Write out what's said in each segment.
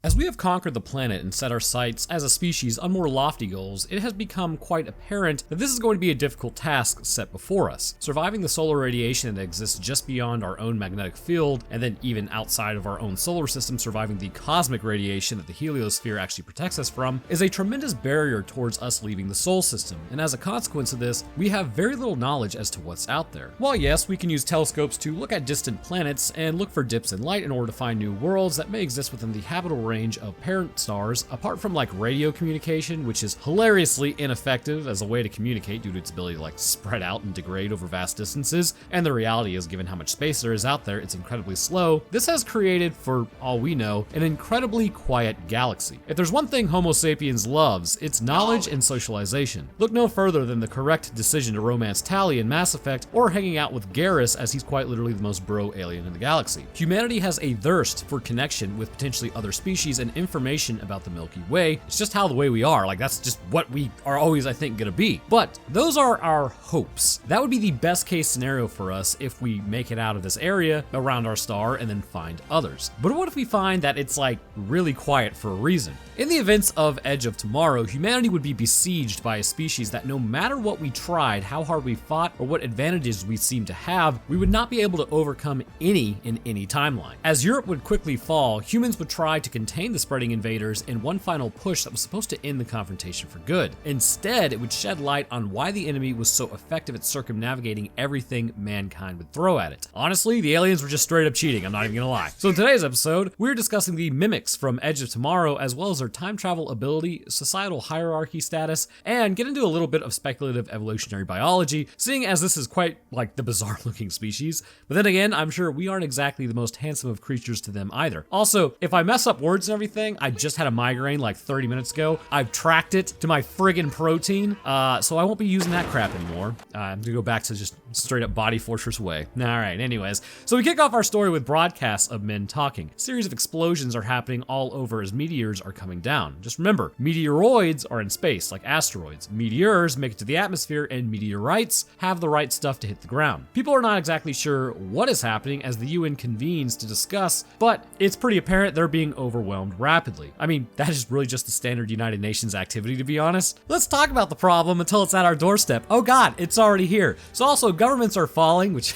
As we have conquered the planet and set our sights as a species on more lofty goals, it has become quite apparent that this is going to be a difficult task set before us. Surviving the solar radiation that exists just beyond our own magnetic field, and then even outside of our own solar system, surviving the cosmic radiation that the heliosphere actually protects us from, is a tremendous barrier towards us leaving the solar system. And as a consequence of this, we have very little knowledge as to what's out there. While yes, we can use telescopes to look at distant planets and look for dips in light in order to find new worlds that may exist within the habitable range of parent stars, apart from like radio communication, which is hilariously ineffective as a way to communicate due to its ability to like spread out and degrade over vast distances, and the reality is, given how much space there is out there, it's incredibly slow. This has created, for all we know, an incredibly quiet galaxy. If there's one thing Homo sapiens loves, it's knowledge and socialization. Look no further than the correct decision to romance Tally in Mass Effect, or hanging out with Garrus, as he's quite literally the most bro alien in the galaxy. Humanity has a thirst for connection with potentially other species and information about the Milky Way. It's just how the way we are. Like, that's just what we are always, I think, gonna be. But those are our hopes. That would be the best case scenario for us if we make it out of this area around our star and then find others. But what if we find that it's like really quiet for a reason? In the events of Edge of Tomorrow, humanity would be besieged by a species that no matter what we tried, how hard we fought, or what advantages we seemed to have, we would not be able to overcome any in any timeline. As Europe would quickly fall, humans would try to contain the spreading invaders in one final push that was supposed to end the confrontation for good. Instead, it would shed light on why the enemy was so effective at circumnavigating everything mankind would throw at it. Honestly, the aliens were just straight up cheating, I'm not even gonna lie. So in today's episode, we're discussing the mimics from Edge of Tomorrow, as well as their time travel ability, societal hierarchy status, and get into a little bit of speculative evolutionary biology, seeing as this is quite like the bizarre looking species. But then again, I'm sure we aren't exactly the most handsome of creatures to them either. Also, if I mess up words and everything, I just had a migraine like 30 minutes ago. I've tracked it to my friggin' protein, so I won't be using that crap anymore. I'm gonna go back to just straight up Body Fortress way. All right, anyways. So we kick off our story with broadcasts of men talking. A series of explosions are happening all over as meteors are coming down. Just remember, meteoroids are in space, like asteroids. Meteors make it to the atmosphere, and meteorites have the right stuff to hit the ground. People are not exactly sure what is happening as the UN convenes to discuss, but it's pretty apparent they're being overwhelmed rapidly. I mean, that is really just the standard United Nations activity, to be honest. Let's talk about the problem until it's at our doorstep. Oh God, it's already here. So also, governments are falling, which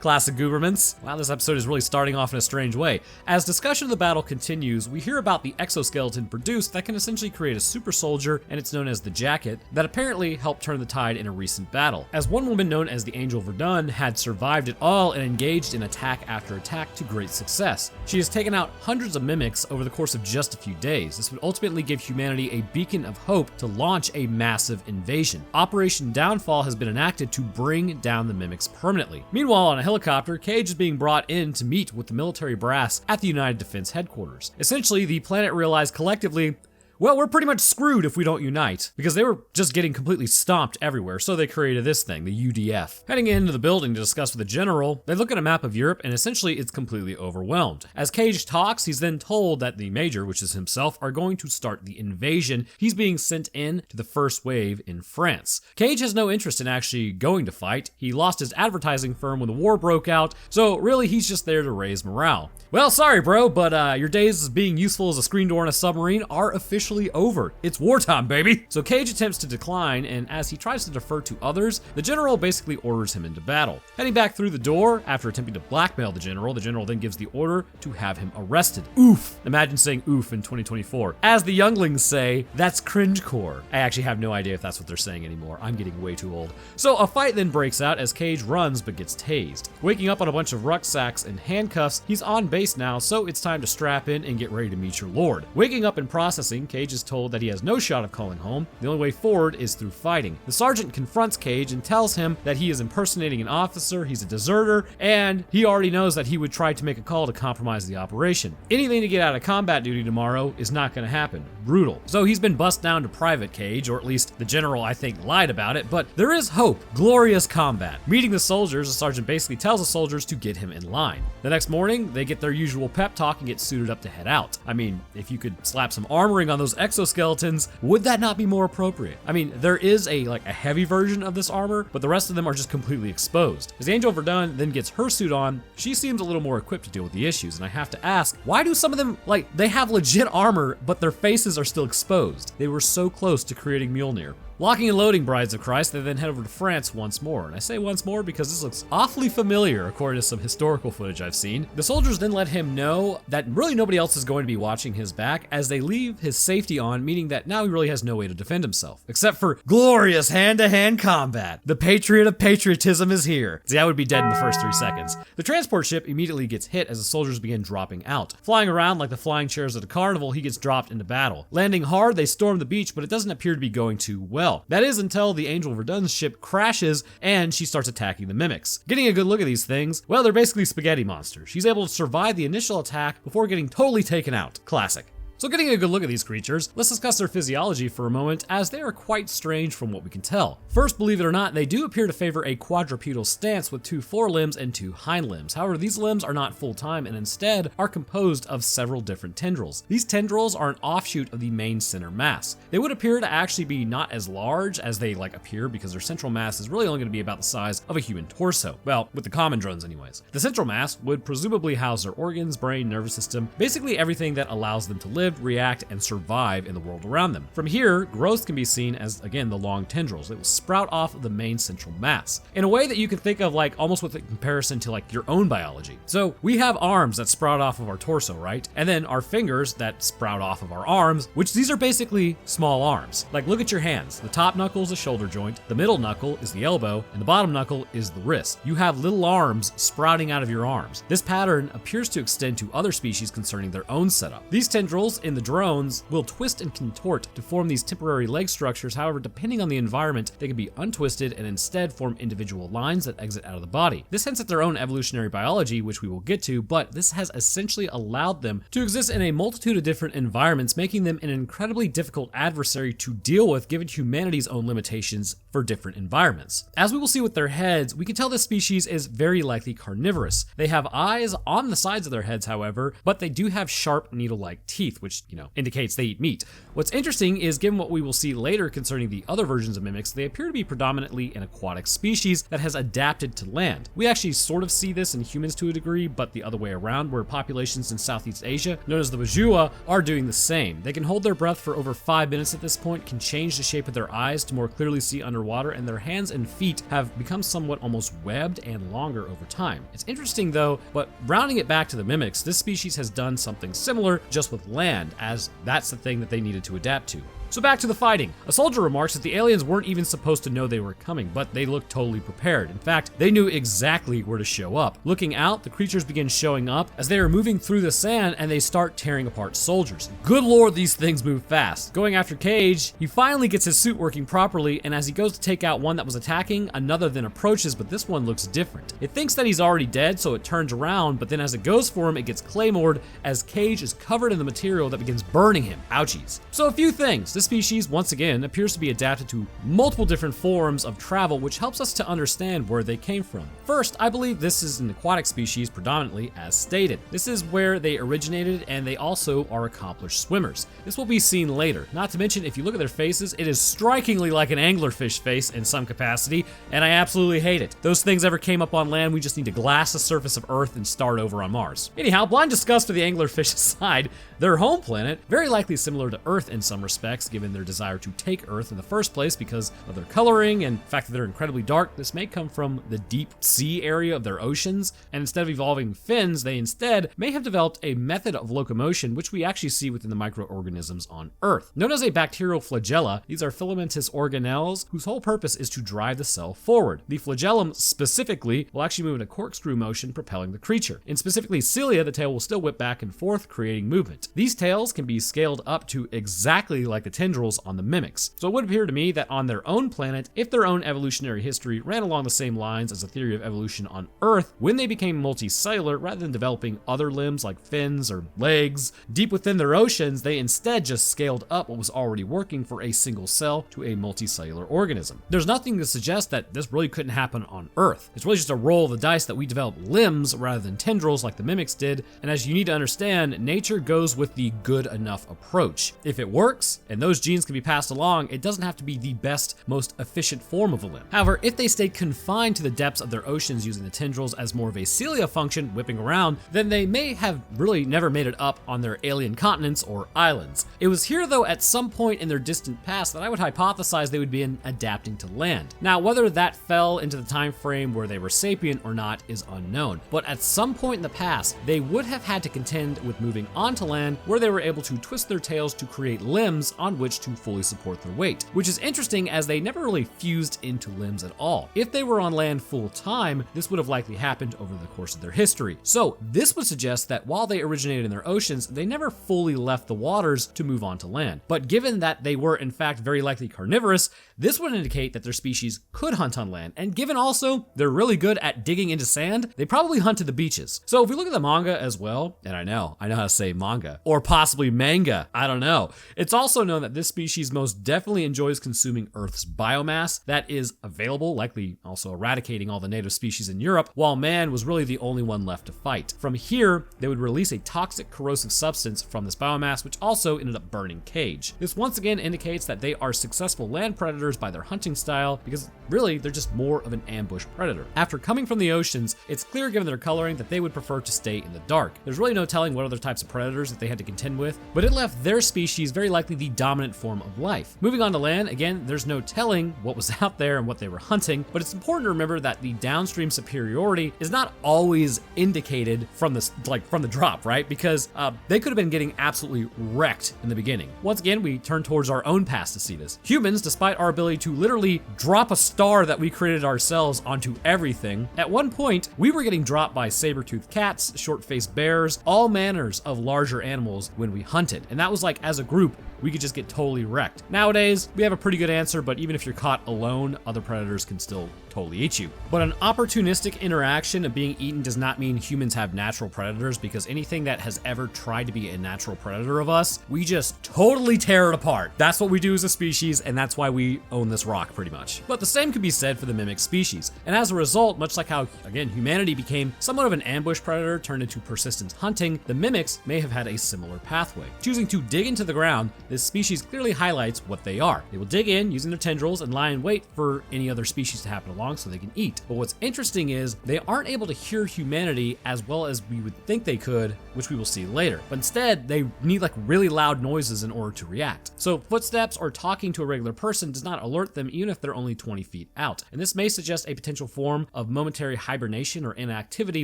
classic governments. Wow, this episode is really starting off in a strange way. As discussion of the battle continues, we hear about the exoskeleton produced that can essentially create a super soldier, and it's known as the Jacket, that apparently helped turn the tide in a recent battle. As one woman known as the Angel Verdun had survived it all and engaged in attack after attack to great success. She has taken out hundreds of mimics over the course of just a few days. This would ultimately give humanity a beacon of hope to launch a massive invasion. Operation Downfall has been enacted to bring down the mimics permanently. Meanwhile, on a helicopter, Cage is being brought in to meet with the military brass at the United Defense Headquarters. Essentially, the planet realized collectively, well, we're pretty much screwed if we don't unite, because they were just getting completely stomped everywhere, so they created this thing, the UDF. Heading into the building to discuss with the general, they look at a map of Europe, and essentially it's completely overwhelmed. As Cage talks, he's then told that the Major, which is himself, are going to start the invasion. He's being sent in to the first wave in France. Cage has no interest in actually going to fight. He lost his advertising firm when the war broke out, so really he's just there to raise morale. Well, sorry bro, but your days of being useful as a screen door in a submarine are officially over. It's wartime, baby. So Cage attempts to decline, and as he tries to defer to others, the general basically orders him into battle. Heading back through the door, after attempting to blackmail the general then gives the order to have him arrested. Oof. Imagine saying oof in 2024. As the younglings say, that's cringecore. I actually have no idea if that's what they're saying anymore. I'm getting way too old. So a fight then breaks out as Cage runs but gets tased. Waking up on a bunch of rucksacks and handcuffs, he's on base now, so it's time to strap in and get ready to meet your lord. Waking up and processing, Cage is told that he has no shot of calling home. The only way forward is through fighting. The sergeant confronts Cage and tells him that he is impersonating an officer, he's a deserter, and he already knows that he would try to make a call to compromise the operation. Anything to get out of combat duty tomorrow is not going to happen. Brutal. So he's been bussed down to Private Cage, or at least the general, I think, lied about it, but there is hope. Glorious combat. Meeting the soldiers, the sergeant basically tells the soldiers to get him in line. The next morning, they get their usual pep talk and get suited up to head out. I mean, if you could slap some armoring on those those exoskeletons, would that not be more appropriate? I mean, there is a heavy version of this armor, but the rest of them are just completely exposed. As the Angel of Verdun then gets her suit on, she seems a little more equipped to deal with the issues, and I have to ask, why do some of them, they have legit armor, but their faces are still exposed? They were so close to creating Mjolnir. Locking and loading Brides of Christ, they then head over to France once more. And I say once more because this looks awfully familiar according to some historical footage I've seen. The soldiers then let him know that really nobody else is going to be watching his back as they leave his safety on, meaning that now he really has no way to defend himself. Except for glorious hand-to-hand combat. The patriot of patriotism is here. See, I would be dead in the first 3 seconds. The transport ship immediately gets hit as the soldiers begin dropping out. Flying around like the flying chairs at a carnival, he gets dropped into battle. Landing hard, they storm the beach, but it doesn't appear to be going too well. That is until the Angel of Verdun's ship crashes and she starts attacking the mimics. Getting a good look at these things, well, they're basically spaghetti monsters. She's able to survive the initial attack before getting totally taken out. Classic. So getting a good look at these creatures, let's discuss their physiology for a moment, as they are quite strange from what we can tell. First, believe it or not, they do appear to favor a quadrupedal stance with 2 forelimbs and 2 hind limbs. However, these limbs are not full-time and instead are composed of several different tendrils. These tendrils are an offshoot of the main center mass. They would appear to actually be not as large as they appear because their central mass is really only going to be about the size of a human torso. Well, with the common drones anyways. The central mass would presumably house their organs, brain, nervous system, basically everything that allows them to live, react, and survive in the world around them. From here, growth can be seen as, again, the long tendrils. It will sprout off of the main central mass in a way that you can think of almost with a comparison to your own biology. So we have arms that sprout off of our torso, right? And then our fingers that sprout off of our arms, which these are basically small arms. Look at your hands. The top knuckle is the shoulder joint, the middle knuckle is the elbow, and the bottom knuckle is the wrist. You have little arms sprouting out of your arms. This pattern appears to extend to other species concerning their own setup. These tendrils in the drones will twist and contort to form these temporary leg structures. However, depending on the environment, they can be untwisted and instead form individual lines that exit out of the body. This hints at their own evolutionary biology, which we will get to, but this has essentially allowed them to exist in a multitude of different environments, making them an incredibly difficult adversary to deal with given humanity's own limitations for different environments. As we will see with their heads, we can tell this species is very likely carnivorous. They have eyes on the sides of their heads, however, but they do have sharp needle-like teeth, which, indicates they eat meat. What's interesting is, given what we will see later concerning the other versions of mimics, they appear to be predominantly an aquatic species that has adapted to land. We actually sort of see this in humans to a degree, but the other way around, where populations in Southeast Asia, known as the Bajua, are doing the same. They can hold their breath for over 5 minutes at this point, can change the shape of their eyes to more clearly see underwater, and their hands and feet have become somewhat almost webbed and longer over time. It's interesting though, but rounding it back to the mimics, this species has done something similar just with land, as that's the thing that they needed to adapt to. So back to the fighting. A soldier remarks that the aliens weren't even supposed to know they were coming, but they looked totally prepared. In fact, they knew exactly where to show up. Looking out, the creatures begin showing up as they are moving through the sand and they start tearing apart soldiers. Good lord, these things move fast. Going after Cage, he finally gets his suit working properly, and as he goes to take out one that was attacking, another then approaches, but this one looks different. It thinks that he's already dead, so it turns around, but then as it goes for him, it gets claymored as Cage is covered in the material that begins burning him. Ouchies. So a few things. This species, once again, appears to be adapted to multiple different forms of travel, which helps us to understand where they came from. First, I believe this is an aquatic species predominantly, as stated. This is where they originated, and they also are accomplished swimmers. This will be seen later. Not to mention, if you look at their faces, it is strikingly like an anglerfish face in some capacity, and I absolutely hate it. Those things ever came up on land, we just need to glass the surface of Earth and start over on Mars. Anyhow, blind disgust for the anglerfish aside, their home planet, very likely similar to Earth in some respects, given their desire to take Earth in the first place because of their coloring and the fact that they're incredibly dark. This may come from the deep sea area of their oceans, and instead of evolving fins, they instead may have developed a method of locomotion, which we actually see within the microorganisms on Earth. Known as a bacterial flagella, these are filamentous organelles whose whole purpose is to drive the cell forward. The flagellum specifically will actually move in a corkscrew motion, propelling the creature. In specifically cilia, the tail will still whip back and forth, creating movement. These tails can be scaled up to exactly like the tendrils on the mimics. So it would appear to me that on their own planet, if their own evolutionary history ran along the same lines as the theory of evolution on Earth, when they became multicellular, rather than developing other limbs like fins or legs deep within their oceans, they instead just scaled up what was already working for a single cell to a multicellular organism. There's nothing to suggest that this really couldn't happen on Earth. It's really just a roll of the dice that we develop limbs rather than tendrils like the mimics did, and as you need to understand, nature goes goes with the good enough approach. If it works, and those genes can be passed along, it doesn't have to be the best, most efficient form of a limb. However, if they stayed confined to the depths of their oceans using the tendrils as more of a cilia function whipping around, then they may have really never made it up on their alien continents or islands. It was here though at some point in their distant past that I would hypothesize they would be adapting to land. Now, whether that fell into the time frame where they were sapient or not is unknown, but at some point in the past, they would have had to contend with moving onto land where they were able to twist their tails to create limbs on which to fully support their weight, which is interesting as they never really fused into limbs at all. If they were on land full time, this would have likely happened over the course of their history. So this would suggest that while they originated in their oceans, they never fully left the waters to move on to land. But given that they were in fact very likely carnivorous, this would indicate that their species could hunt on land, and given also they're really good at digging into sand, they probably hunted the beaches. So if we look at the manga as well, and I know how to say manga, or possibly manga, I don't know. It's also known that this species most definitely enjoys consuming Earth's biomass that is available, likely also eradicating all the native species in Europe, while man was really the only one left to fight. From here, they would release a toxic corrosive substance from this biomass, which also ended up burning Cage. This once again indicates that they are successful land predators by their hunting style, because really they're just more of an ambush predator. After coming from the oceans, it's clear given their coloring that they would prefer to stay in the dark. There's really no telling what other types of predators that they had to contend with, but it left their species very likely the dominant form of life. Moving on to land, again, there's no telling what was out there and what they were hunting, but it's important to remember that the downstream superiority is not always indicated from the drop, right? Because they could have been getting absolutely wrecked in the beginning. Once again, we turn towards our own past to see this. Humans, despite our ability to literally drop a star that we created ourselves onto everything, at one point, we were getting dropped by saber-toothed cats, short-faced bears, all manners of larger animals when we hunted. And that was like, as a group, we could just get totally wrecked. Nowadays, we have a pretty good answer, but even if you're caught alone, other predators can still totally eat you. But an opportunistic interaction of being eaten does not mean humans have natural predators, because anything that has ever tried to be a natural predator of us, we just totally tear it apart. That's what we do as a species, and that's why we own this rock pretty much. But the same could be said for the mimic species. And as a result, much like how, again, humanity became somewhat of an ambush predator turned into persistent hunting, the mimics may have had a similar pathway. Choosing to dig into the ground, this species clearly highlights what they are. They will dig in using their tendrils and lie in wait for any other species to happen along so they can eat. But what's interesting is they aren't able to hear humanity as well as we would think they could, which we will see later. But instead, they need like really loud noises in order to react. So footsteps or talking to a regular person does not alert them even if they're only 20 feet out. And this may suggest a potential form of momentary hibernation or inactivity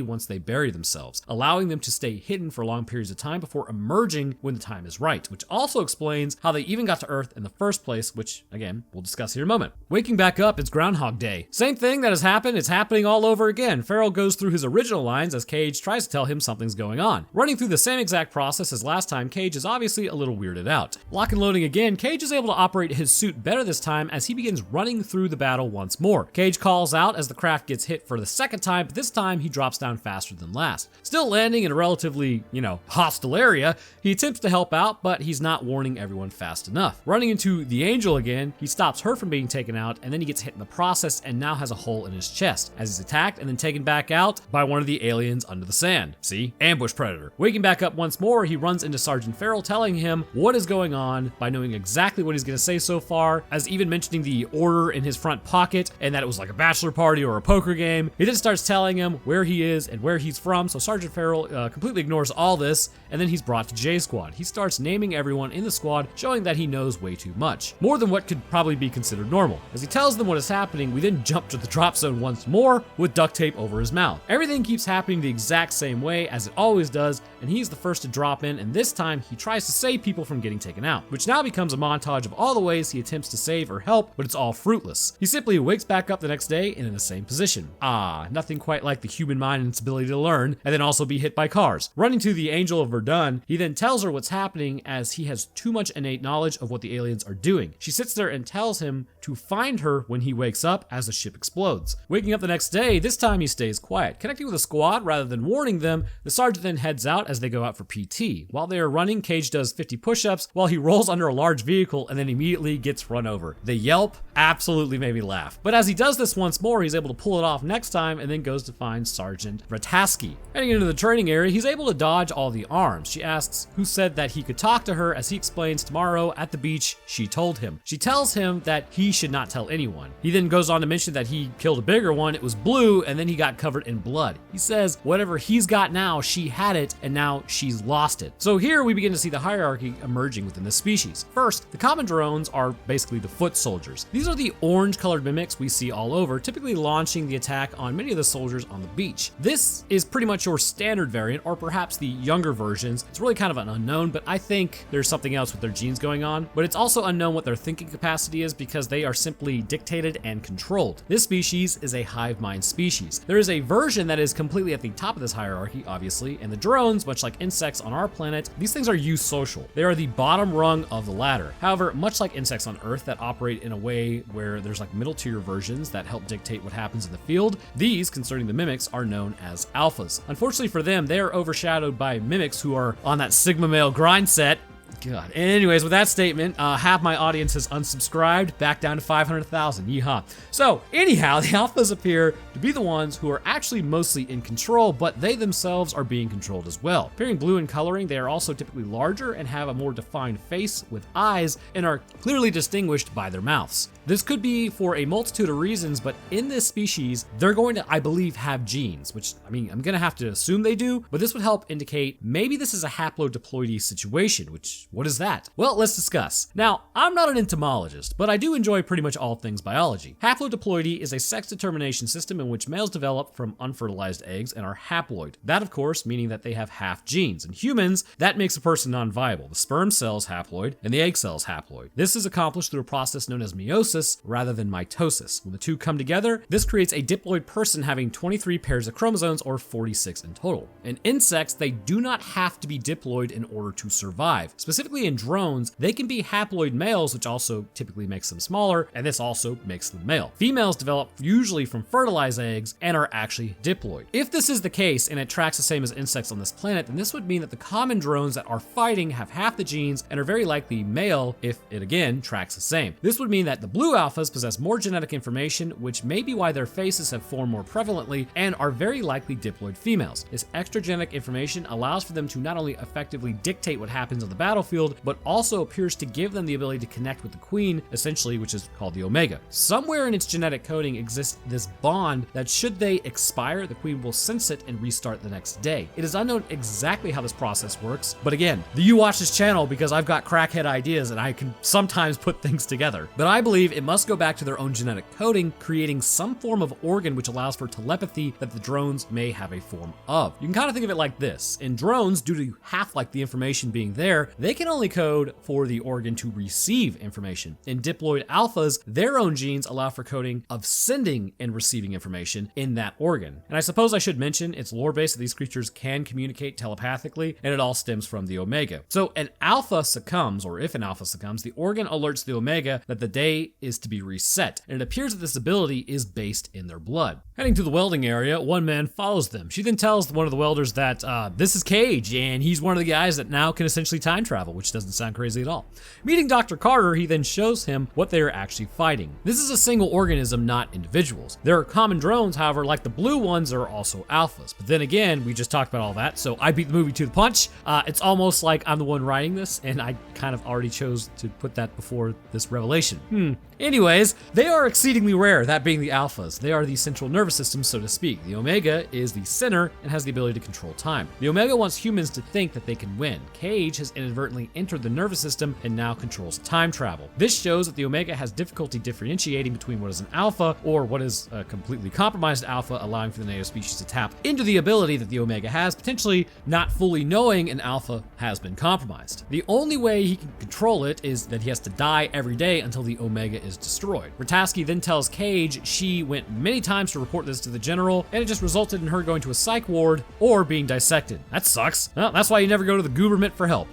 once they bury themselves, allowing them to stay hidden for long periods of time before emerging when the time is right, which also explains how they even got to Earth in the first place, which again, we'll discuss here in a moment. Waking back up, it's Groundhog Day. Same thing that has happened, it's happening all over again. Farrell goes through his original lines as Cage tries to tell him something's going on. Running through the same exact process as last time, Cage is obviously a little weirded out. Lock and loading again, Cage is able to operate his suit better this time as he begins running through the battle once more. Cage calls out as the craft gets hit for the second time, but this time he drops down faster than last. Still landing in a relatively, hostile area, he attempts to help out, but he's not warning everyone fast enough. Running into the Angel again, he stops her from being taken out, and then he gets hit in the process and now has a hole in his chest as he's attacked and then taken back out by one of the aliens under the sand. See? Ambush predator. Waking back up once more, he runs into Sergeant Farrell telling him what is going on by knowing exactly what he's going to say so far, as even mentioning the order in his front pocket and that it was like a bachelor party or a poker game. He then starts telling him where he is and where he's from, so Sergeant Farrell completely ignores all this, and then he's brought to J Squad. He starts naming everyone in the squad, showing that he knows way too much. More than what could probably be considered normal. As he tells them what is happening, we then jump to the drop zone once more with duct tape over his mouth. Everything keeps happening the exact same way as it always does, and he's the first to drop in, and this time he tries to save people from getting taken out, which now becomes a montage of all the ways he attempts to save or help, but it's all fruitless. He simply wakes back up the next day and in the same position. Nothing quite like the human mind and its ability to learn, and then also be hit by cars. Running to the Angel of Verdun, he then tells her what's happening as he has too much innate knowledge of what the aliens are doing. She sits there and tells him to find her when he wakes up as the ship explodes. Waking up the next day, this time he stays quiet. Connecting with a squad rather than warning them, the sergeant then heads out as they go out for PT. While they are running, Cage does 50 push-ups while he rolls under a large vehicle and then immediately gets run over. They yelp, absolutely made me laugh. But as he does this once more, he's able to pull it off next time and then goes to find Sergeant Ratasky. Heading into the training area, he's able to dodge all the arms. She asks who said that he could talk to her, as he explains tomorrow at the beach she told him. She tells him that he should not tell anyone. He then goes on to mention that he killed a bigger one, it was blue, and then he got covered in blood. He says whatever he's got now, she had it, and now she's lost it. So here we begin to see the hierarchy emerging within the species. First, the common drones are basically the foot soldiers. These are the orange colored mimics we see all over, typically launching the attack on many of the soldiers on the beach. This is pretty much your standard variant, or perhaps the younger versions. It's really kind of an unknown, but I think there's something else with their genes going on. But it's also unknown what their thinking capacity is, because they are simply dictated and controlled. This species is a hive mind species. There is a version that is completely at the top of this hierarchy, obviously, and the drones, much like insects on our planet, these things are eusocial. They are the bottom rung of the ladder. However, much like insects on Earth that operate in a way where there's like middle tier versions that help dictate what happens in the field, these, concerning the mimics, are known as alphas. Unfortunately for them, they are overshadowed by mimics who are on that Sigma male grind set. God. Anyways, with that statement, half my audience has unsubscribed, back down to 500,000. Yeehaw. So, anyhow, the alphas appear to be the ones who are actually mostly in control, but they themselves are being controlled as well. Appearing blue in coloring, they are also typically larger and have a more defined face with eyes and are clearly distinguished by their mouths. This could be for a multitude of reasons, but in this species, they're going to, I believe, have genes, which, I mean, I'm going to have to assume they do, but this would help indicate maybe this is a haplodiploidy situation, which, what is that? Well, let's discuss. Now, I'm not an entomologist, but I do enjoy pretty much all things biology. Haplodiploidy is a sex determination system in which males develop from unfertilized eggs and are haploid. That, of course, meaning that they have half genes. In humans, that makes a person non-viable. The sperm cell is haploid and the egg cell is haploid. This is accomplished through a process known as meiosis rather than mitosis. When the two come together, this creates a diploid person having 23 pairs of chromosomes, or 46 in total. In insects, they do not have to be diploid in order to survive. Specifically in drones, they can be haploid males, which also typically makes them smaller, and this also makes them male. Females develop usually from fertilized eggs and are actually diploid. If this is the case, and it tracks the same as insects on this planet, then this would mean that the common drones that are fighting have half the genes and are very likely male if it again tracks the same. This would mean that the blue alphas possess more genetic information, which may be why their faces have formed more prevalently and are very likely diploid females. This extra genetic information allows for them to not only effectively dictate what happens on the battlefield, but also appears to give them the ability to connect with the queen, essentially, which is called the Omega. Somewhere in its genetic coding exists this bond that should they expire, the queen will sense it and restart the next day. It is unknown exactly how this process works, but again, you watch this channel because I've got crackhead ideas and I can sometimes put things together. But I believe it must go back to their own genetic coding, creating some form of organ which allows for telepathy that the drones may have a form of. You can kind of think of it like this. In drones, due to half like the information being there, they can only code for the organ to receive information. In diploid alphas, their own genes allow for coding of sending and receiving information in that organ. And I suppose I should mention it's lore-based that these creatures can communicate telepathically, and it all stems from the Omega. So an alpha succumbs, or if an alpha succumbs, the organ alerts the Omega that the day is to be reset, and it appears that this ability is based in their blood. Heading to the welding area, one man follows them. She then tells one of the welders that this is Cage, and he's one of the guys that now can essentially time travel, which doesn't sound crazy at all. Meeting Dr. Carter, he then shows him what they are actually fighting. This is a single organism, not individuals. There are common drones, however, like the blue ones are also alphas. But then again, we just talked about all that, so I beat the movie to the punch. It's almost like I'm the one writing this, and I kind of already chose to put that before this revelation. Anyways, they are exceedingly rare, that being the alphas. They are the central nervous system, so to speak. The Omega is the center and has the ability to control time. The Omega wants humans to think that they can win. Cage has inadvertently entered the nervous system and now controls time travel. This shows that the Omega has difficulty differentiating between what is an alpha or what is a completely compromised alpha, allowing for the native species to tap into the ability that the Omega has, potentially not fully knowing an alpha has been compromised. The only way he can control it is that he has to die every day until the Omega is destroyed. Ratasky then tells Cage she went many times to report this to the general, and it just resulted in her going to a psych ward or being dissected. That sucks. Well, that's why you never go to the government for help.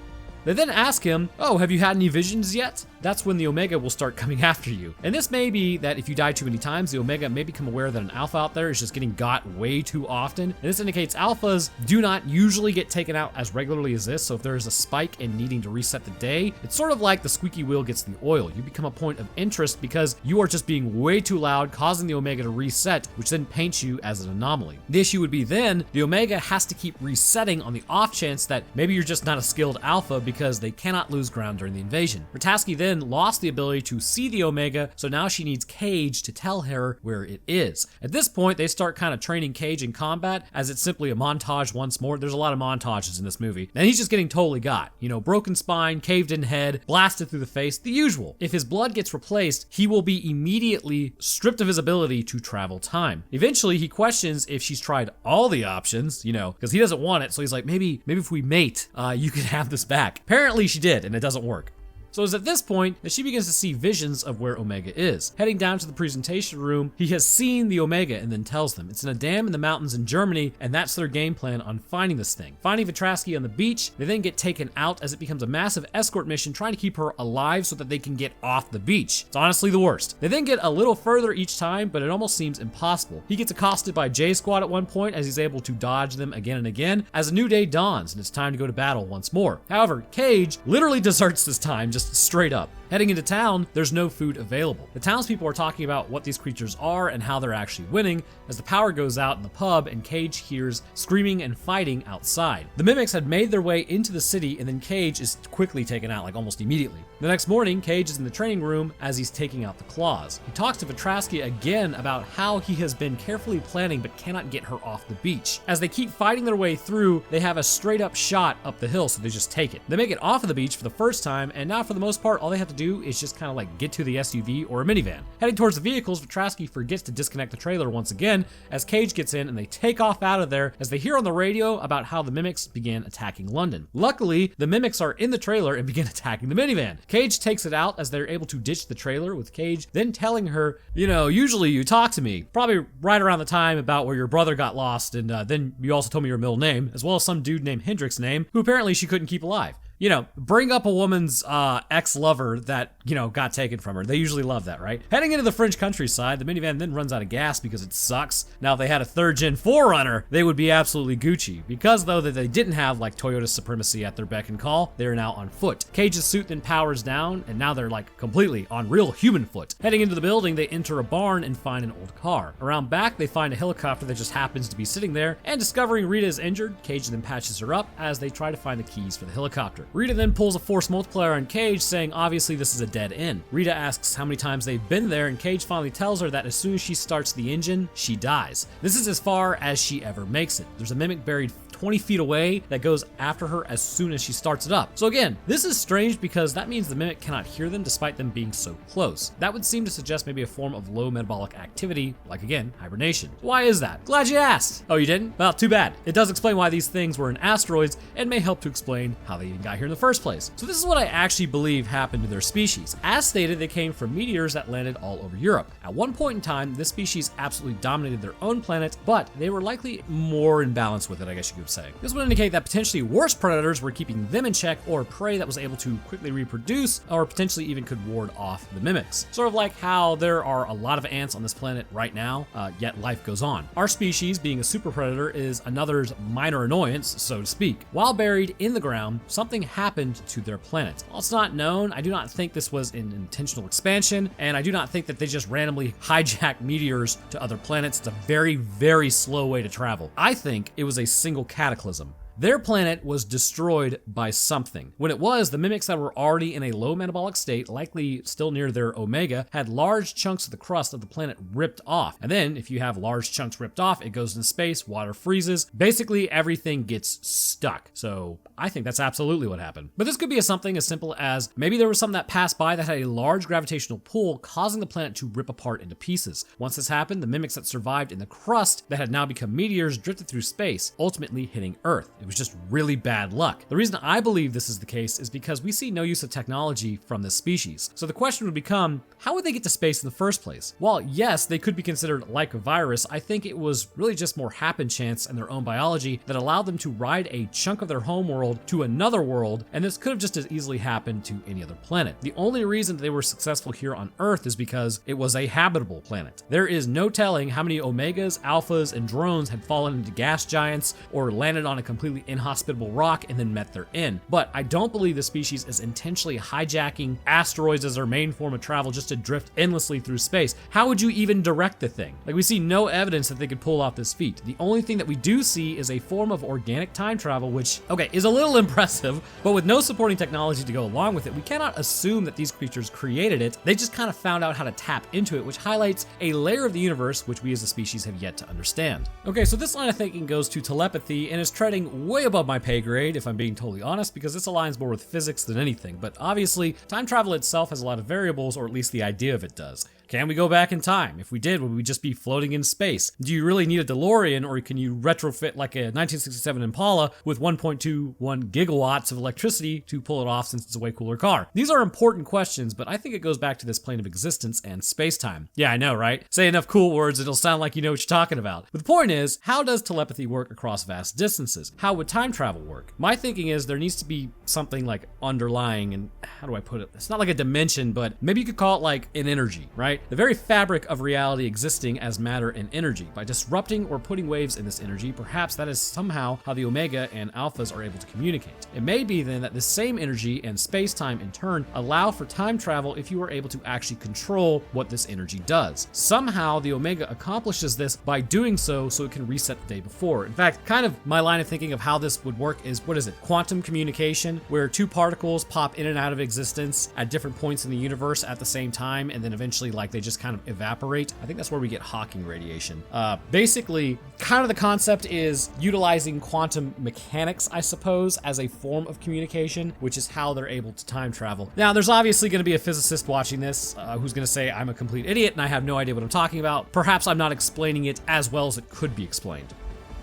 They then ask him, oh, have you had any visions yet? That's when the Omega will start coming after you. And this may be that if you die too many times, the Omega may become aware that an alpha out there is just getting got way too often. And this indicates alphas do not usually get taken out as regularly as this. So if there is a spike in needing to reset the day, it's sort of like the squeaky wheel gets the oil. You become a point of interest because you are just being way too loud, causing the Omega to reset, which then paints you as an anomaly. The issue would be then the Omega has to keep resetting on the off chance that maybe you're just not a skilled alpha because they cannot lose ground during the invasion. Ratasky then lost the ability to see the Omega, so now she needs Cage to tell her where it is. At this point, they start kind of training Cage in combat, as it's simply a montage once more. There's a lot of montages in this movie, and he's just getting totally got. You know, broken spine, caved in head, blasted through the face, the usual. If his blood gets replaced, he will be immediately stripped of his ability to travel time. Eventually, he questions if she's tried all the options, you know, because he doesn't want it, so he's like, maybe if we mate, you can have this back. Apparently she did, and it doesn't work. So it's at this point that she begins to see visions of where Omega is. Heading down to the presentation room, he has seen the Omega and then tells them it's in a dam in the mountains in Germany, and that's their game plan on finding this thing. Finding Vitrasky on the beach, they then get taken out as it becomes a massive escort mission trying to keep her alive so that they can get off the beach. It's honestly the worst. They then get a little further each time, but it almost seems impossible. He gets accosted by J Squad at one point as he's able to dodge them again and again as a new day dawns and it's time to go to battle once more. However, Cage literally deserts this time, just straight up. Heading into town, there's no food available. The townspeople are talking about what these creatures are and how they're actually winning as the power goes out in the pub and Cage hears screaming and fighting outside. The mimics had made their way into the city and then Cage is quickly taken out, like almost immediately. The next morning, Cage is in the training room as he's taking out the claws. He talks to Vitrasky again about how he has been carefully planning but cannot get her off the beach. As they keep fighting their way through, they have a straight up shot up the hill, so they just take it. They make it off of the beach for the first time, and now for the most part, all they have to do is just kind of like get to the SUV or a minivan. Heading towards the vehicles, Vitrasky forgets to disconnect the trailer once again as Cage gets in and they take off out of there as they hear on the radio about how the mimics began attacking London. Luckily, the mimics are in the trailer and begin attacking the minivan. Cage takes it out as they're able to ditch the trailer, with Cage then telling her, you know, usually you talk to me, probably right around the time about where your brother got lost, and then you also told me your middle name, as well as some dude named Hendrick's name, who apparently she couldn't keep alive. You know, bring up a woman's ex-lover that, you know, got taken from her. They usually love that, right? Heading into the French countryside, the minivan then runs out of gas because it sucks. Now, if they had a third-gen 4Runner, they would be absolutely Gucci. Because, though, that they didn't have, like, Toyota supremacy at their beck and call, they are now on foot. Cage's suit then powers down, and now they're, like, completely on real human foot. Heading into the building, they enter a barn and find an old car. Around back, they find a helicopter that just happens to be sitting there, and discovering Rita is injured, Cage then patches her up as they try to find the keys for the helicopter. Rita then pulls a force multiplier on Cage, saying obviously this is a dead end. Rita asks how many times they've been there, and Cage finally tells her that as soon as she starts the engine, she dies. This is as far as she ever makes it. There's a mimic buried 20 feet away that goes after her as soon as she starts it up. So again, this is strange because that means the mimic cannot hear them despite them being so close. That would seem to suggest maybe a form of low metabolic activity, like again, hibernation. Why is that? Glad you asked. Oh, you didn't? Well, too bad. It does explain why these things were in asteroids and may help to explain how they even got here in the first place. So this is what I actually believe happened to their species. As stated, they came from meteors that landed all over Europe. At one point in time, this species absolutely dominated their own planet, but they were likely more in balance with it, I guess you could say. This would indicate that potentially worse predators were keeping them in check, or prey that was able to quickly reproduce, or potentially even could ward off the mimics. Sort of like how there are a lot of ants on this planet right now, yet life goes on. Our species, being a super predator, is another's minor annoyance, so to speak. While buried in the ground, something happened to their planet. While it's not known, I do not think this was an intentional expansion, and I do not think that they just randomly hijacked meteors to other planets. It's a very, very slow way to travel. I think it was a single cataclysm. Their planet was destroyed by something. When it was, the mimics that were already in a low metabolic state, likely still near their omega, had large chunks of the crust of the planet ripped off. And then, if you have large chunks ripped off, it goes into space, water freezes, basically everything gets stuck. So I think that's absolutely what happened. But this could be something as simple as maybe there was something that passed by that had a large gravitational pull, causing the planet to rip apart into pieces. Once this happened, the mimics that survived in the crust that had now become meteors drifted through space, ultimately hitting Earth. was just really bad luck. The reason I believe this is the case is because we see no use of technology from this species. So the question would become, how would they get to space in the first place? While yes, they could be considered like a virus, I think it was really just more happen chance and their own biology that allowed them to ride a chunk of their home world to another world, and this could have just as easily happened to any other planet. The only reason they were successful here on Earth is because it was a habitable planet. There is no telling how many omegas, alphas, and drones had fallen into gas giants or landed on a completely inhospitable rock and then met their end. But I don't believe the species is intentionally hijacking asteroids as their main form of travel just to drift endlessly through space. How would you even direct the thing? Like, we see no evidence that they could pull off this feat. The only thing that we do see is a form of organic time travel, which, okay, is a little impressive, but with no supporting technology to go along with it, we cannot assume that these creatures created it. They just kind of found out how to tap into it, which highlights a layer of the universe which we as a species have yet to understand. Okay, so this line of thinking goes to telepathy and is treading way above my pay grade, if I'm being totally honest, because this aligns more with physics than anything. But obviously, time travel itself has a lot of variables, or at least the idea of it does. Can we go back in time? If we did, would we just be floating in space? Do you really need a DeLorean, or can you retrofit like a 1967 Impala with 1.21 gigawatts of electricity to pull it off since it's a way cooler car? These are important questions, but I think it goes back to this plane of existence and space-time. Yeah, I know, right? Say enough cool words, it'll sound like you know what you're talking about. But the point is, how does telepathy work across vast distances? How would time travel work? My thinking is there needs to be something like underlying, and how do I put it? It's not like a dimension, but maybe you could call it like an energy, right? The very fabric of reality existing as matter and energy. By disrupting or putting waves in this energy, perhaps that is somehow how the omega and alphas are able to communicate. It may be then that this same energy and space-time in turn allow for time travel if you are able to actually control what this energy does. Somehow the omega accomplishes this by doing so it can reset the day before. In fact, kind of my line of thinking of how this would work is, what is it? Quantum communication, where two particles pop in and out of existence at different points in the universe at the same time, and then eventually like they just kind of evaporate. I think that's where we get Hawking radiation. Basically, kind of the concept is utilizing quantum mechanics, I suppose, as a form of communication, which is how they're able to time travel. Now, there's obviously going to be a physicist watching this who's going to say I'm a complete idiot and I have no idea what I'm talking about. Perhaps I'm not explaining it as well as it could be explained.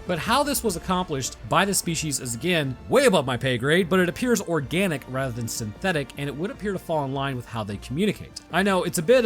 But how this was accomplished by the species is, again, way above my pay grade, but it appears organic rather than synthetic, and it would appear to fall in line with how they communicate. I know it's a bit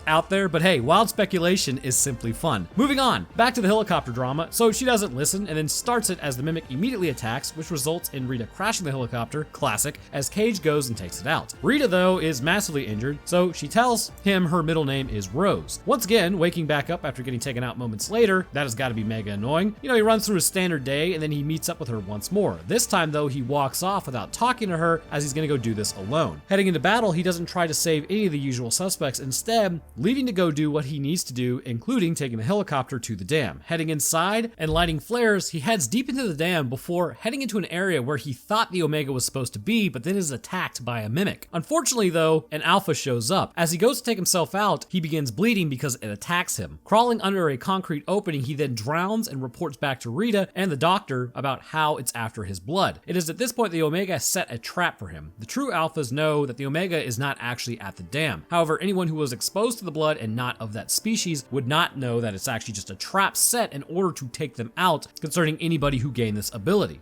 out there, but hey, wild speculation is simply fun. Moving on, back to the helicopter drama. So she doesn't listen and then starts it as the mimic immediately attacks, which results in Rita crashing the helicopter, classic, as Cage goes and takes it out. Rita, though, is massively injured, so she tells him her middle name is Rose. Once again, waking back up after getting taken out moments later, that has got to be mega annoying. You know, he runs through a standard day and then he meets up with her once more. This time, though, he walks off without talking to her as he's gonna go do this alone. Heading into battle, he doesn't try to save any of the usual suspects, instead leaving to go do what he needs to do, including taking the helicopter to the dam. Heading inside and lighting flares, he heads deep into the dam before heading into an area where he thought the Omega was supposed to be, but then is attacked by a mimic. Unfortunately, though, an alpha shows up. As he goes to take himself out, he begins bleeding because it attacks him. Crawling under a concrete opening, he then drowns and reports back to Rita and the doctor about how it's after his blood. It is at this point the Omega set a trap for him. The true alphas know that the Omega is not actually at the dam. However, anyone who was exposed to the blood and not of that species would not know that it's actually just a trap set in order to take them out, concerning anybody who gained this ability.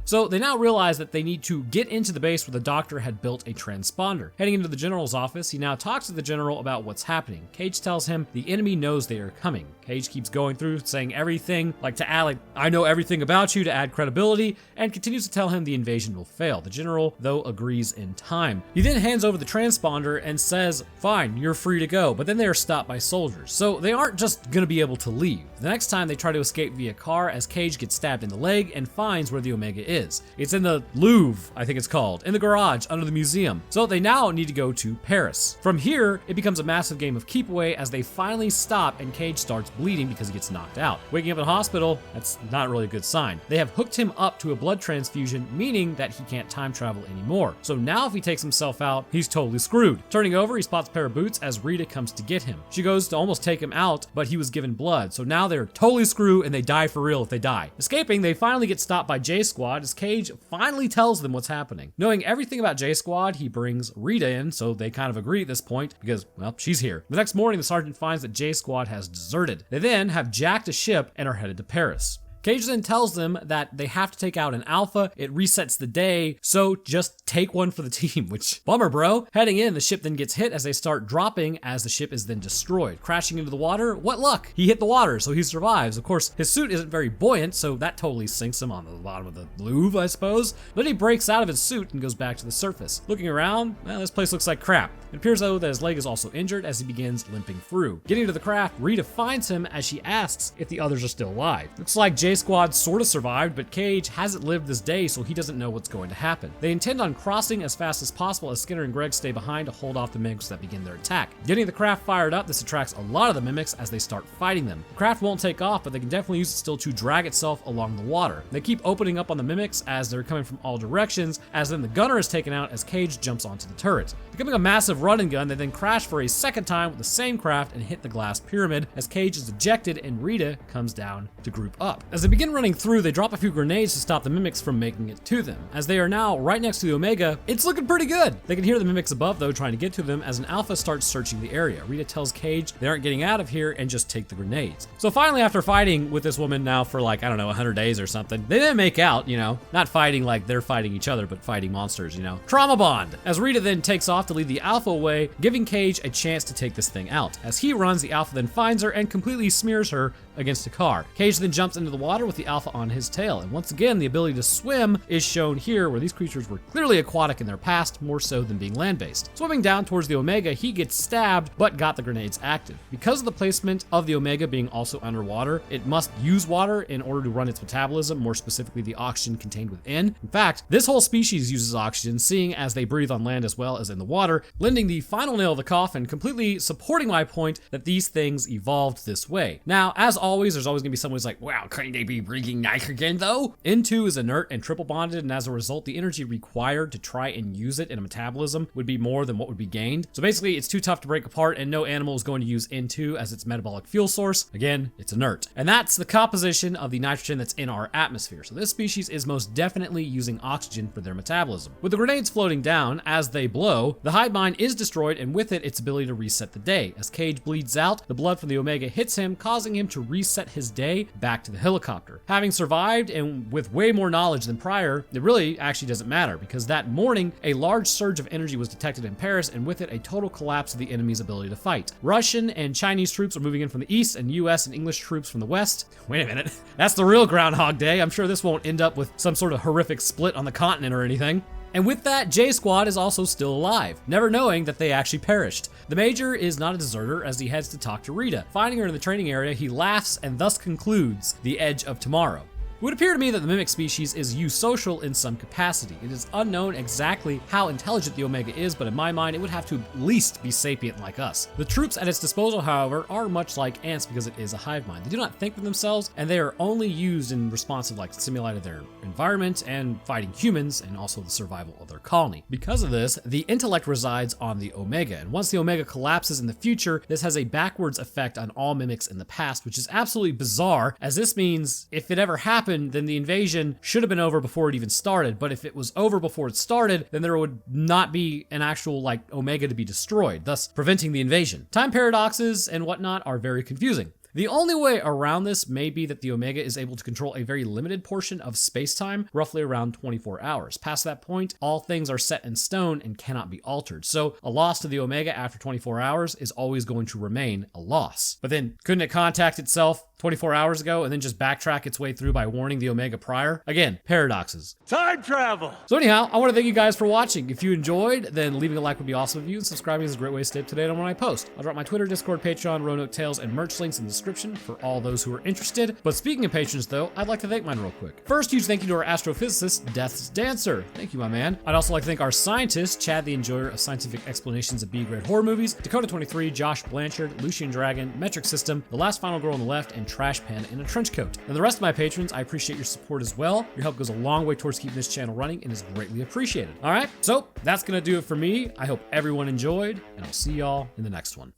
So they now realize that they need to get into the base where the doctor had built a transponder. Heading into the general's office, he now talks to the general about what's happening. Cage tells him the enemy knows they are coming. Cage keeps going through, saying everything, like to add, I know everything about you, to add credibility, and continues to tell him the invasion will fail. The general, though, agrees in time. He then hands over the transponder and says, fine, you're free to go, but then they are stopped by soldiers. So they aren't just gonna be able to leave. The next time they try to escape via car as Cage gets stabbed in the leg and finds where the Omega is. It's in the Louvre, I think it's called, in the garage under the museum. So they now need to go to Paris. From here, it becomes a massive game of keep away as they finally stop and Cage starts bleeding because he gets knocked out. Waking up in hospital, that's not really a good sign. They have hooked him up to a blood transfusion, meaning that he can't time travel anymore. So now if he takes himself out, he's totally screwed. Turning over, he spots a pair of boots as Rita comes to get him. She goes to almost take him out, but he was given blood. So now they're totally screwed and they die for real if they die. Escaping, they finally get stopped by J Squad as Cage finally tells them what's happening. Knowing everything about J Squad, he brings Rita in, so they kind of agree at this point because, well, she's here. The next morning, the sergeant finds that J Squad has deserted. They then have jacked a ship and are headed to Paris. Cage then tells them that they have to take out an alpha. It resets the day, so just take one for the team, which bummer, bro. Heading in, the ship then gets hit as they start dropping as the ship is then destroyed. Crashing into the water, what luck? He hit the water, so he survives. Of course, his suit isn't very buoyant, so that totally sinks him on the bottom of the Louvre, I suppose. Then he breaks out of his suit and goes back to the surface. Looking around, well, this place looks like crap. It appears though that his leg is also injured as he begins limping through. Getting to the craft, Rita finds him as she asks if the others are still alive. Looks like J Squad sort of survived, but Cage hasn't lived this day, so he doesn't know what's going to happen. They intend on crossing as fast as possible as Skinner and Greg stay behind to hold off the mimics that begin their attack. Getting the craft fired up, this attracts a lot of the mimics as they start fighting them. The craft won't take off, but they can definitely use it still to drag itself along the water. They keep opening up on the mimics as they're coming from all directions, as then the gunner is taken out as Cage jumps onto the turret. Becoming a massive run and gun, they then crash for a second time with the same craft and hit the glass pyramid as Cage is ejected and Rita comes down to group up. As they begin running through, they drop a few grenades to stop the mimics from making it to them. As they are now right next to the Omega, it's looking pretty good. They can hear the mimics above though trying to get to them as an alpha starts searching the area. Rita tells Cage they aren't getting out of here and just take the grenades. So finally, after fighting with this woman now for like, I don't know, 100 days or something, they then make out, not fighting like they're fighting each other, but fighting monsters, Trauma bond. As Rita then takes off to lead the alpha away, giving Cage a chance to take this thing out. As he runs, the alpha then finds her and completely smears her against a car. Cage then jumps into the water with the alpha on his tail. And once again, the ability to swim is shown here, where these creatures were clearly aquatic in their past, more so than being land-based. Swimming down towards the Omega, he gets stabbed, but got the grenades active. Because of the placement of the Omega being also underwater, it must use water in order to run its metabolism, more specifically the oxygen contained within. In fact, this whole species uses oxygen, seeing as they breathe on land as well as in the water, lending the final nail of the coffin, completely supporting my point that these things evolved this way. Now, as always, there's always gonna be someone who's like, wow, couldn't they be breathing nitrogen though? N2 is inert and triple bonded, and as a result, the energy required to try and use it in a metabolism would be more than what would be gained. So basically, it's too tough to break apart, and no animal is going to use N2 as its metabolic fuel source. Again, it's inert. And that's the composition of the nitrogen that's in our atmosphere. So this species is most definitely using oxygen for their metabolism. With the grenades floating down, as they blow, the hive mind is destroyed, and with it, its ability to reset the day. As Cage bleeds out, the blood from the Omega hits him, causing him to reset his day back to the helicopter. Having survived and with way more knowledge than prior, it really actually doesn't matter, because that morning, a large surge of energy was detected in Paris, and with it, a total collapse of the enemy's ability to fight. Russian and Chinese troops are moving in from the east, and US and English troops from the west. Wait a minute, that's the real Groundhog Day. I'm sure this won't end up with some sort of horrific split on the continent or anything. And with that, J Squad is also still alive, never knowing that they actually perished. The Major is not a deserter as he heads to talk to Rita. Finding her in the training area, he laughs and thus concludes the Edge of Tomorrow. It would appear to me that the mimic species is eusocial in some capacity. It is unknown exactly how intelligent the Omega is, but in my mind, it would have to at least be sapient like us. The troops at its disposal, however, are much like ants because it is a hive mind. They do not think for themselves, and they are only used in response to stimuli to their environment and fighting humans, and also the survival of their colony. Because of this, the intellect resides on the Omega, and once the Omega collapses in the future, this has a backwards effect on all mimics in the past, which is absolutely bizarre, as this means if it ever happened, then the invasion should have been over before it even started. But if it was over before it started, then there would not be an actual Omega to be destroyed, thus preventing the invasion. Time paradoxes and whatnot are very confusing. The only way around this may be that the Omega is able to control a very limited portion of space-time, roughly around 24 hours. Past that point, all things are set in stone and cannot be altered. So a loss to the Omega after 24 hours is always going to remain a loss. But then, couldn't it contact itself 24 hours ago and then just backtrack its way through by warning the Omega prior? Again, paradoxes. Time travel! So anyhow, I want to thank you guys for watching. If you enjoyed, then leaving a like would be awesome of you, and subscribing is a great way to stay up to date on when I post. I'll drop my Twitter, Discord, Patreon, Roanoke Tales, and merch links in the description for all those who are interested. But speaking of patrons though, I'd like to thank mine real quick. First, huge thank you to our astrophysicist, Death's Dancer. Thank you, my man. I'd also like to thank our scientist, Chad the Enjoyer of Scientific Explanations of B-grade horror movies, Dakota23, Josh Blanchard, Lucian Dragon, Metric System, The Last Final Girl on the Left, and Trash Pan in a Trench Coat. And the rest of my patrons, I appreciate your support as well. Your help goes a long way towards keeping this channel running and is greatly appreciated. All right, so that's gonna do it for me. I hope everyone enjoyed, and I'll see y'all in the next one.